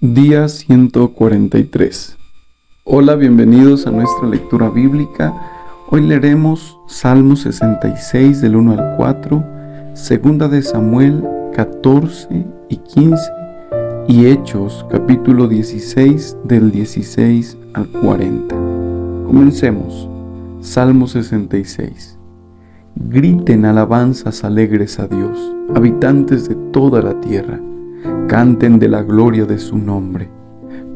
Día 143. Hola, bienvenidos a nuestra lectura bíblica. Hoy leeremos Salmos 66 del 1 al 4, Segunda de Samuel 14 y 15 y Hechos capítulo 16 del 16 al 40. Comencemos. Salmo 66. Griten alabanzas alegres a Dios, habitantes de toda la tierra. Canten de la gloria de su nombre.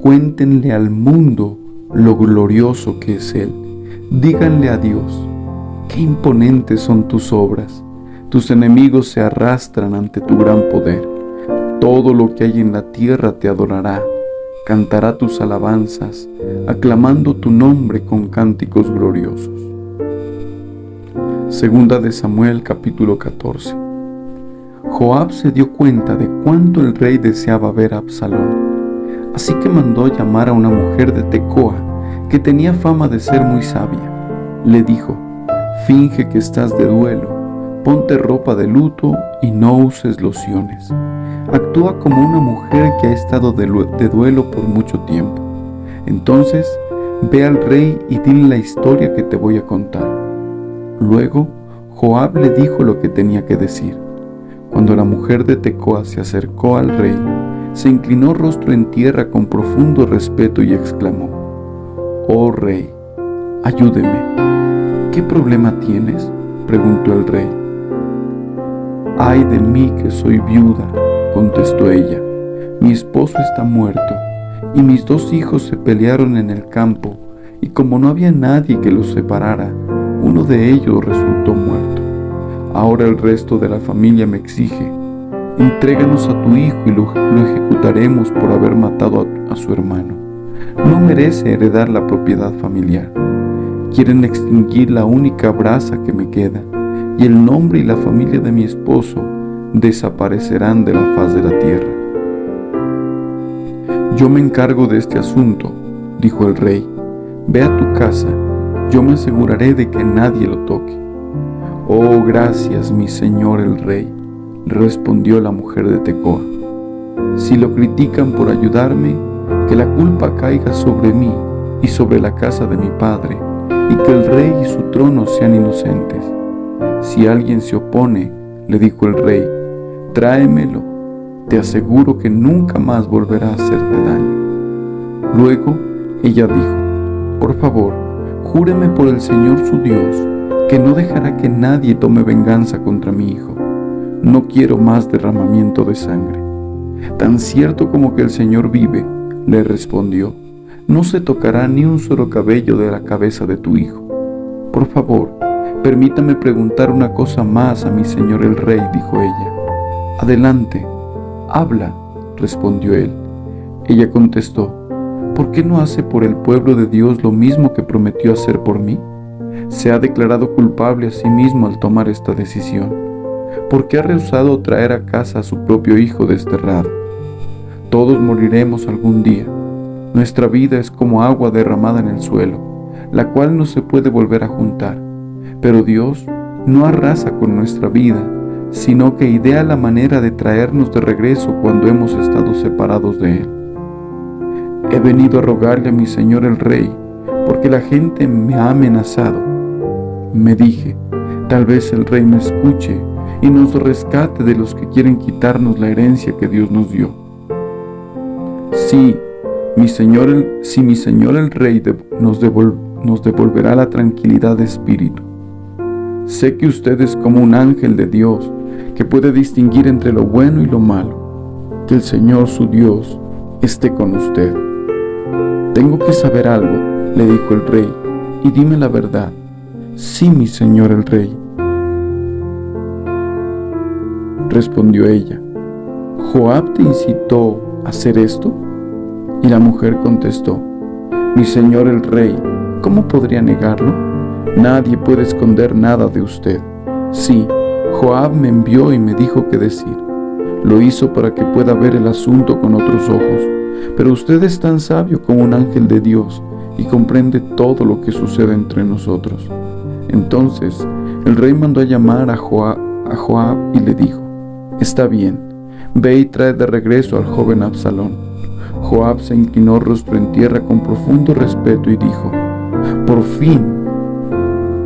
Cuéntenle al mundo lo glorioso que es Él. Díganle a Dios: qué imponentes son tus obras. Tus enemigos se arrastran ante tu gran poder. Todo lo que hay en la tierra te adorará. Cantará tus alabanzas, aclamando tu nombre con cánticos gloriosos. Segunda de Samuel capítulo 14. Joab se dio cuenta de cuánto el rey deseaba ver a Absalón, así que mandó llamar a una mujer de Tecoa, que tenía fama de ser muy sabia. Le dijo: finge que estás de duelo, ponte ropa de luto y no uses lociones. Actúa como una mujer que ha estado de duelo por mucho tiempo. Entonces ve al rey y dile la historia que te voy a contar. Luego Joab le dijo lo que tenía que decir. Cuando la mujer de Tecoa se acercó al rey, se inclinó rostro en tierra con profundo respeto y exclamó: «Oh rey, ayúdeme». «¿Qué problema tienes?», preguntó el rey. «Ay de mí que soy viuda», contestó ella. «Mi esposo está muerto, y mis 2 hijos se pelearon en el campo, y como no había nadie que los separara, uno de ellos resultó muerto. Ahora el resto de la familia me exige: entréganos a tu hijo y lo ejecutaremos por haber matado a su hermano. No merece heredar la propiedad familiar. Quieren extinguir la única brasa que me queda, y el nombre y la familia de mi esposo desaparecerán de la faz de la tierra». «Yo me encargo de este asunto», dijo el rey. «Ve a tu casa, yo me aseguraré de que nadie lo toque». «Oh, gracias, mi señor el rey», respondió la mujer de Tecoa. «Si lo critican por ayudarme, que la culpa caiga sobre mí y sobre la casa de mi padre, y que el rey y su trono sean inocentes. Si alguien se opone», le dijo el rey, «tráemelo. Te aseguro que nunca más volverá a hacerte daño». Luego ella dijo: «Por favor, júreme por el Señor su Dios que no dejará que nadie tome venganza contra mi hijo. No quiero más derramamiento de sangre». «Tan cierto como que el Señor vive», le respondió, «no se tocará ni un solo cabello de la cabeza de tu hijo». «Por favor, permítame preguntar una cosa más a mi señor el rey», dijo ella. «Adelante, habla», respondió él. Ella contestó: «¿Por qué no hace por el pueblo de Dios lo mismo que prometió hacer por mí? Se ha declarado culpable a sí mismo al tomar esta decisión, porque ha rehusado traer a casa a su propio hijo desterrado. Todos moriremos algún día. Nuestra vida es como agua derramada en el suelo, la cual no se puede volver a juntar. Pero Dios no arrasa con nuestra vida, sino que idea la manera de traernos de regreso cuando hemos estado separados de Él. He venido a rogarle a mi señor el rey, porque la gente me ha amenazado. Me dije: tal vez el rey me escuche y nos rescate de los que quieren quitarnos la herencia que Dios nos dio. Si mi señor el rey nos devolverá la tranquilidad de espíritu. Sé que usted es como un ángel de Dios, que puede distinguir entre lo bueno y lo malo. Que el Señor su Dios esté con usted». «Tengo que saber algo», le dijo el rey, «y dime la verdad». «Sí, mi señor el rey», respondió ella. «¿Joab te incitó a hacer esto?». Y la mujer contestó: «Mi señor el rey, ¿cómo podría negarlo? Nadie puede esconder nada de usted. Sí, Joab me envió y me dijo qué decir. Lo hizo para que pueda ver el asunto con otros ojos, pero usted es tan sabio como un ángel de Dios y comprende todo lo que sucede entre nosotros». Entonces el rey mandó a llamar a Joab y le dijo: «Está bien, ve y trae de regreso al joven Absalón». Joab se inclinó rostro en tierra con profundo respeto y dijo: «Por fin,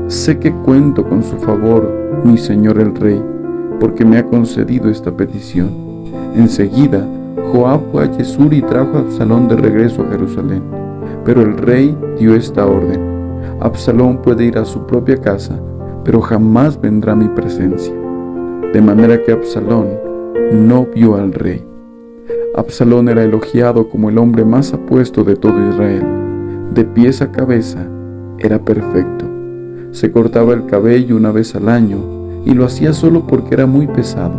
sé que cuento con su favor, mi señor el rey, porque me ha concedido esta petición». Enseguida, Joab fue a Yesur y trajo a Absalón de regreso a Jerusalén. Pero el rey dio esta orden: «Absalón puede ir a su propia casa, pero jamás vendrá a mi presencia». De manera que Absalón no vio al rey. Absalón era elogiado como el hombre más apuesto de todo Israel. De pies a cabeza era perfecto. Se cortaba el cabello una vez al año y lo hacía solo porque era muy pesado.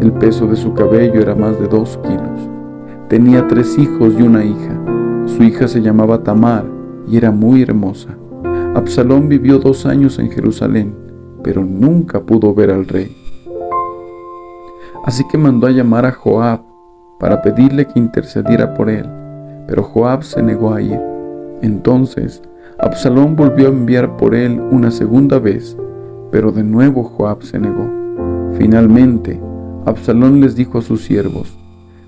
El peso de su cabello era más de 2 kilos. Tenía 3 hijos y una hija. Su hija se llamaba Tamar y era muy hermosa. Absalón vivió 2 años en Jerusalén, pero nunca pudo ver al rey. Así que mandó a llamar a Joab para pedirle que intercediera por él, pero Joab se negó a ir. Entonces Absalón volvió a enviar por él una segunda vez, pero de nuevo Joab se negó. Finalmente, Absalón les dijo a sus siervos: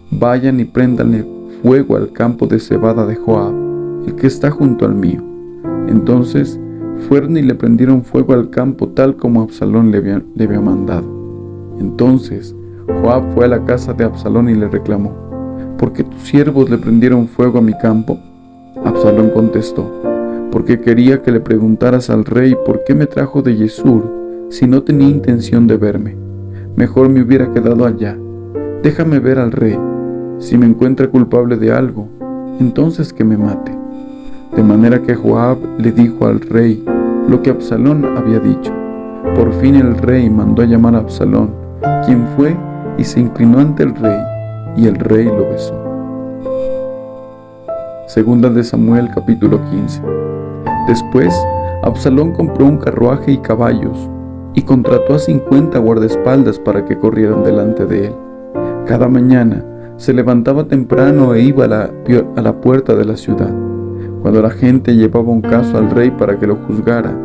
«Vayan y préndanle fuego al campo de cebada de Joab, el que está junto al mío». Entonces fueron y le prendieron fuego al campo tal como Absalón le había mandado. Entonces Joab fue a la casa de Absalón y le reclamó: «¿Por qué tus siervos le prendieron fuego a mi campo?». Absalón contestó: «Porque quería que le preguntaras al rey por qué me trajo de Yesur si no tenía intención de verme. Mejor me hubiera quedado allá. Déjame ver al rey. Si me encuentra culpable de algo, entonces que me mate». De manera que Joab le dijo al rey lo que Absalón había dicho. Por fin el rey mandó a llamar a Absalón, quien fue y se inclinó ante el rey, y el rey lo besó. Segunda de Samuel, capítulo 15. Después, Absalón compró un carruaje y caballos, y contrató a 50 guardaespaldas para que corrieran delante de él. Cada mañana se levantaba temprano e iba a la puerta de la ciudad. Cuando la gente llevaba un caso al rey para que lo juzgara,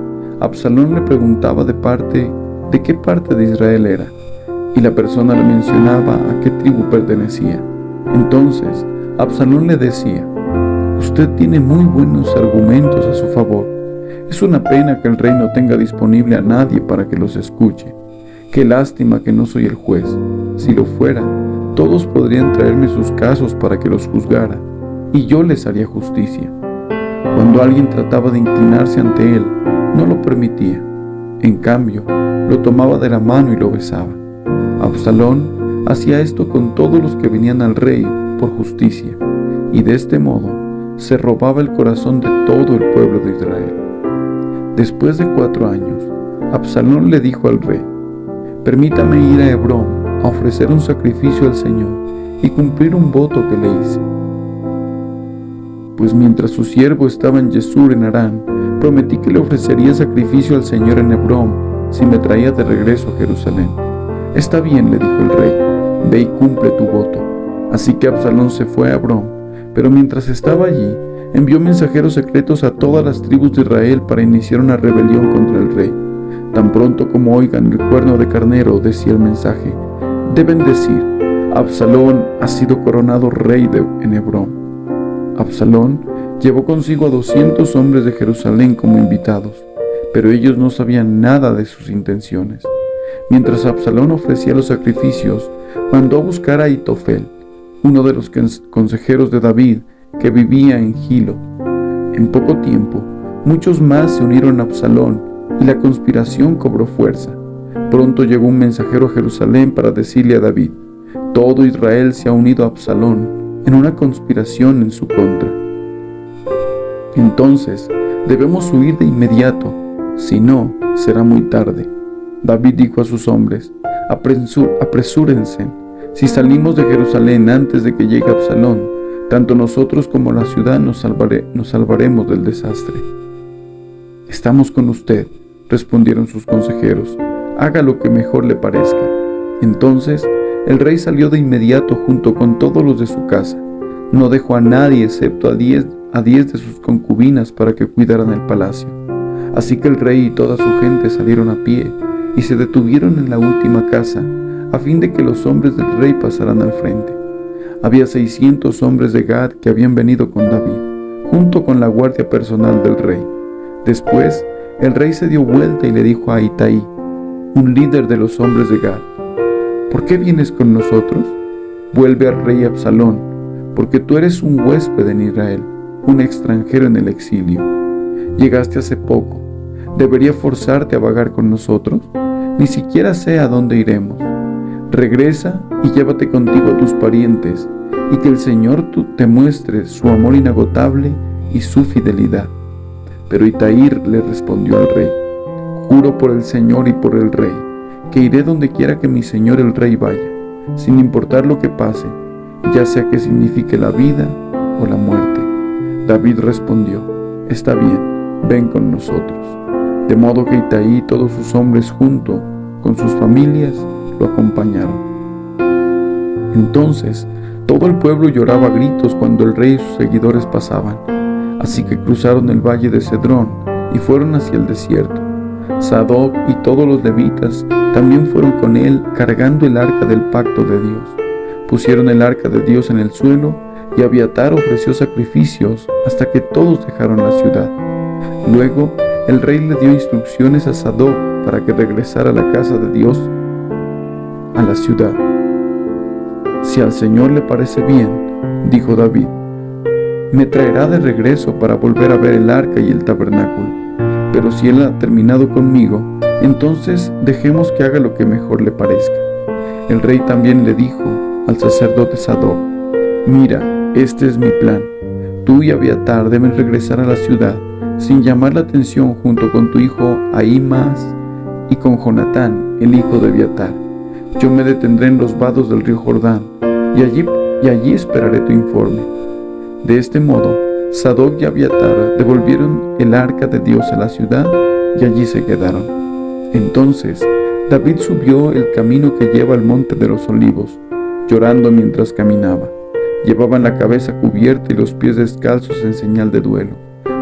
Absalón le preguntaba de qué parte de Israel era, y la persona le mencionaba a qué tribu pertenecía. Entonces Absalón le decía: «Usted tiene muy buenos argumentos a su favor. Es una pena que el rey no tenga disponible a nadie para que los escuche. Qué lástima que no soy el juez. Si lo fuera, todos podrían traerme sus casos para que los juzgara, y yo les haría justicia». Cuando alguien trataba de inclinarse ante él, no lo permitía. En cambio, lo tomaba de la mano y lo besaba. Absalón hacía esto con todos los que venían al rey por justicia, y de este modo se robaba el corazón de todo el pueblo de Israel. Después de 4 años, Absalón le dijo al rey: «Permítame ir a Hebrón a ofrecer un sacrificio al Señor y cumplir un voto que le hice. Pues mientras su siervo estaba en Yesur en Harán, prometí que le ofrecería sacrificio al Señor en Hebrón si me traía de regreso a Jerusalén». «Está bien», le dijo el rey, «ve y cumple tu voto». Así que Absalón se fue a Hebrón, pero mientras estaba allí, envió mensajeros secretos a todas las tribus de Israel para iniciar una rebelión contra el rey. Tan pronto como oigan el cuerno de carnero, decía el mensaje, deben decir: «Absalón ha sido coronado rey en Hebrón». Absalón llevó consigo a 200 hombres de Jerusalén como invitados, pero ellos no sabían nada de sus intenciones. Mientras Absalón ofrecía los sacrificios, mandó a buscar a Ahitofel, uno de los consejeros de David, que vivía en Gilo. En poco tiempo, muchos más se unieron a Absalón y la conspiración cobró fuerza. Pronto llegó un mensajero a Jerusalén para decirle a David: «Todo Israel se ha unido a Absalón en una conspiración en su contra. Entonces debemos huir de inmediato, si no, será muy tarde». David dijo a sus hombres: «Apresúrense. Si salimos de Jerusalén antes de que llegue Absalón, tanto nosotros como la ciudad nos salvaremos del desastre». «Estamos con usted», respondieron sus consejeros. «Haga lo que mejor le parezca». Entonces el rey salió de inmediato junto con todos los de su casa. No dejó a nadie excepto a 10 de sus concubinas para que cuidaran el palacio. Así que el rey y toda su gente salieron a pie y se detuvieron en la última casa a fin de que los hombres del rey pasaran al frente. había 600 hombres de Gad que habían venido con David, junto con la guardia personal del rey. Después, el rey se dio vuelta y le dijo a Itaí, un líder de los hombres de Gad: ¿por qué vienes con nosotros? Vuelve al rey Absalón, porque tú eres un huésped en Israel, un extranjero en el exilio. Llegaste hace poco. ¿Debería forzarte a vagar con nosotros? Ni siquiera sé a dónde iremos. Regresa y llévate contigo a tus parientes, y que el Señor te muestre su amor inagotable y su fidelidad. Pero Itaí le respondió al rey: juro por el Señor y por el rey, que iré donde quiera que mi señor el rey vaya, sin importar lo que pase, ya sea que signifique la vida o la muerte. David respondió: está bien, ven con nosotros. De modo que Itaí y todos sus hombres junto con sus familias lo acompañaron. Entonces todo el pueblo lloraba a gritos cuando el rey y sus seguidores pasaban. Así que cruzaron el valle de Cedrón y fueron hacia el desierto. Sadoc y todos los levitas también fueron con él cargando el arca del pacto de Dios. Pusieron el arca de Dios en el suelo y Abiatar ofreció sacrificios hasta que todos dejaron la ciudad. Luego el rey le dio instrucciones a Sadoc para que regresara a la casa de Dios, a la ciudad. Si al Señor le parece bien, dijo David, me traerá de regreso para volver a ver el arca y el tabernáculo. Pero si él ha terminado conmigo, entonces dejemos que haga lo que mejor le parezca. El rey también le dijo al sacerdote Sadoc: mira, este es mi plan. Tú y Abiatar deben regresar a la ciudad sin llamar la atención junto con tu hijo Ahimaas y con Jonatán, el hijo de Abiatar. Yo me detendré en los vados del río Jordán y allí esperaré tu informe. De este modo, Sadoc y Abiatar devolvieron el arca de Dios a la ciudad y allí se quedaron. Entonces David subió el camino que lleva al monte de los olivos, llorando mientras caminaba. Llevaban la cabeza cubierta y los pies descalzos en señal de duelo.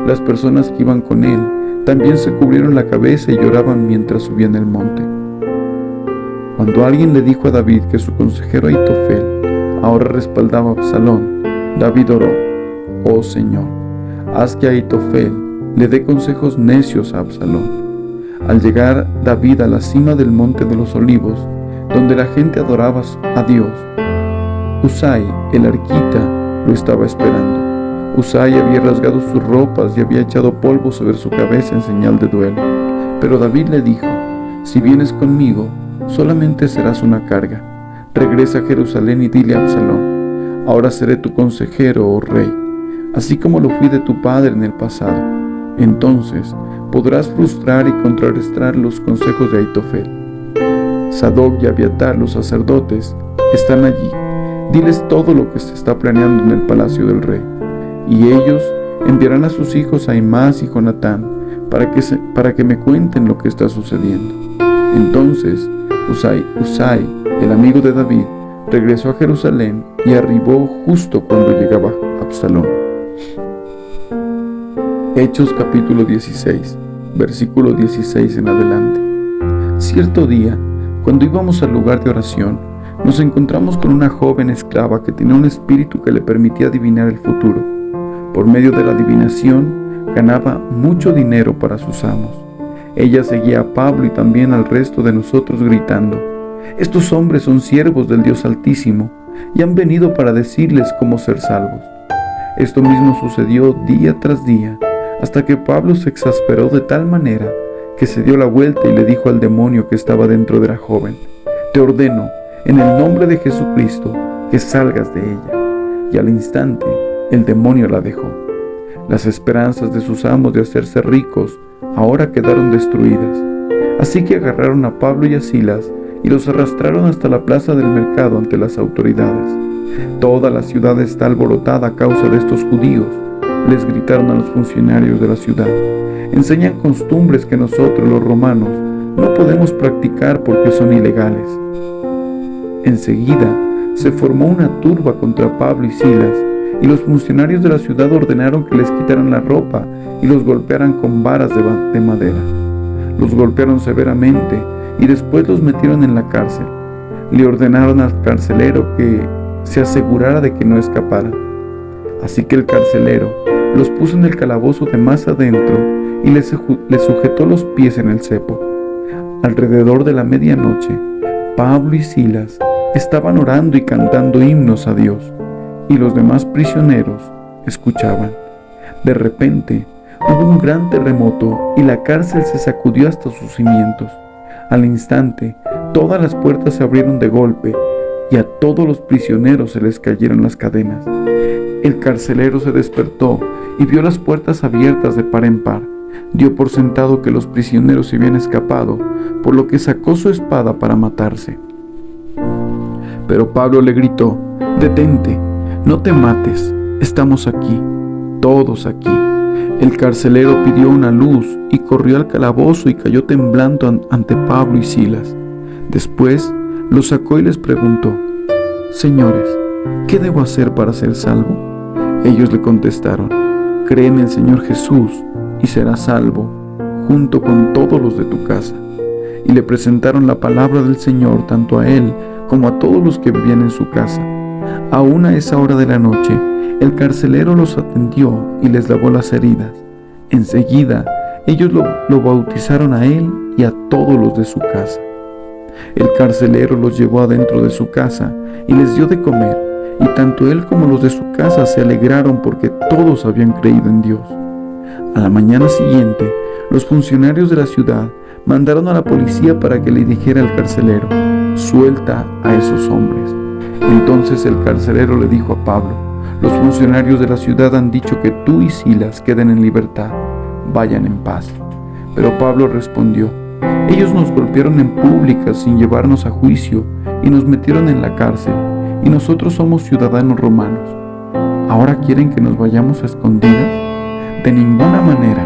Las personas que iban con él también se cubrieron la cabeza y lloraban mientras subían el monte. Cuando alguien le dijo a David que su consejero Ahitofel ahora respaldaba a Absalón, David oró: oh Señor, haz que Ahitofel le dé consejos necios a Absalón. Al llegar David a la cima del monte de los olivos, donde la gente adoraba a Dios, Husai, el arquita, lo estaba esperando. Husai había rasgado sus ropas y había echado polvo sobre su cabeza en señal de duelo. Pero David le dijo: si vienes conmigo, solamente serás una carga. Regresa a Jerusalén y dile a Absalón: ahora seré tu consejero, oh rey, así como lo fui de tu padre en el pasado. Entonces podrás frustrar y contrarrestar los consejos de Ahitofel. Sadoc y Abiatar, los sacerdotes, están allí. Diles todo lo que se está planeando en el palacio del rey. Y ellos enviarán a sus hijos Ahimaas y Jonatán para que me cuenten lo que está sucediendo. Entonces Husai, el amigo de David, regresó a Jerusalén y arribó justo cuando llegaba Absalón. Hechos capítulo 16, versículo 16 en adelante. Cierto día, cuando íbamos al lugar de oración, nos encontramos con una joven esclava que tenía un espíritu que le permitía adivinar el futuro. Por medio de la adivinación, ganaba mucho dinero para sus amos. Ella seguía a Pablo y también al resto de nosotros gritando: estos hombres son siervos del Dios Altísimo y han venido para decirles cómo ser salvos. Esto mismo sucedió día tras día, hasta que Pablo se exasperó de tal manera que se dio la vuelta y le dijo al demonio que estaba dentro de la joven: te ordeno, en el nombre de Jesucristo, que salgas de ella. Y al instante, el demonio la dejó. Las esperanzas de sus amos de hacerse ricos ahora quedaron destruidas. Así que agarraron a Pablo y a Silas y los arrastraron hasta la plaza del mercado ante las autoridades. Toda la ciudad está alborotada a causa de estos judíos, les gritaron a los funcionarios de la ciudad. Enseñan costumbres que nosotros, los romanos, no podemos practicar porque son ilegales. Enseguida se formó una turba contra Pablo y Silas, y los funcionarios de la ciudad ordenaron que les quitaran la ropa y los golpearan con varas de madera. Los golpearon severamente y después los metieron en la cárcel. Le ordenaron al carcelero que se asegurara de que no escaparan. Así que el carcelero los puso en el calabozo de más adentro y les sujetó los pies en el cepo. Alrededor de la medianoche, Pablo y Silas estaban orando y cantando himnos a Dios, y los demás prisioneros escuchaban. De repente, hubo un gran terremoto y la cárcel se sacudió hasta sus cimientos. Al instante, todas las puertas se abrieron de golpe y a todos los prisioneros se les cayeron las cadenas. El carcelero se despertó y vio las puertas abiertas de par en par. Dio por sentado que los prisioneros se habían escapado, por lo que sacó su espada para matarse. Pero Pablo le gritó: «Detente, no te mates, estamos aquí, todos aquí». El carcelero pidió una luz y corrió al calabozo y cayó temblando ante Pablo y Silas. Después los sacó y les preguntó: «Señores, ¿qué debo hacer para ser salvo?». Ellos le contestaron: «Cree en el Señor Jesús y serás salvo, junto con todos los de tu casa». Y le presentaron la palabra del Señor tanto a él como a todos los que vivían en su casa. Aún a esa hora de la noche, el carcelero los atendió y les lavó las heridas. Enseguida, ellos lo bautizaron a él y a todos los de su casa. El carcelero los llevó adentro de su casa y les dio de comer, y tanto él como los de su casa se alegraron porque todos habían creído en Dios. A la mañana siguiente, los funcionarios de la ciudad mandaron a la policía para que le dijera al carcelero: «Suelta a esos hombres». Entonces el carcelero le dijo a Pablo: «Los funcionarios de la ciudad han dicho que tú y Silas queden en libertad. Vayan en paz». Pero Pablo respondió: «Ellos nos golpearon en público sin llevarnos a juicio y nos metieron en la cárcel, y nosotros somos ciudadanos romanos. ¿Ahora quieren que nos vayamos a escondidas? De ninguna manera,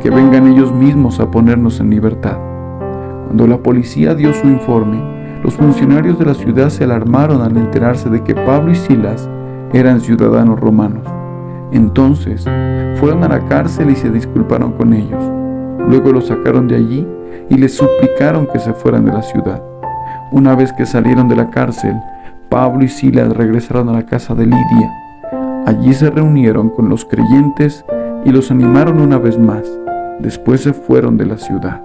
que vengan ellos mismos a ponernos en libertad». Cuando la policía dio su informe, los funcionarios de la ciudad se alarmaron al enterarse de que Pablo y Silas eran ciudadanos romanos. Entonces fueron a la cárcel y se disculparon con ellos. Luego los sacaron de allí y les suplicaron que se fueran de la ciudad. Una vez que salieron de la cárcel, Pablo y Silas regresaron a la casa de Lidia. Allí se reunieron con los creyentes y los animaron una vez más. Después se fueron de la ciudad.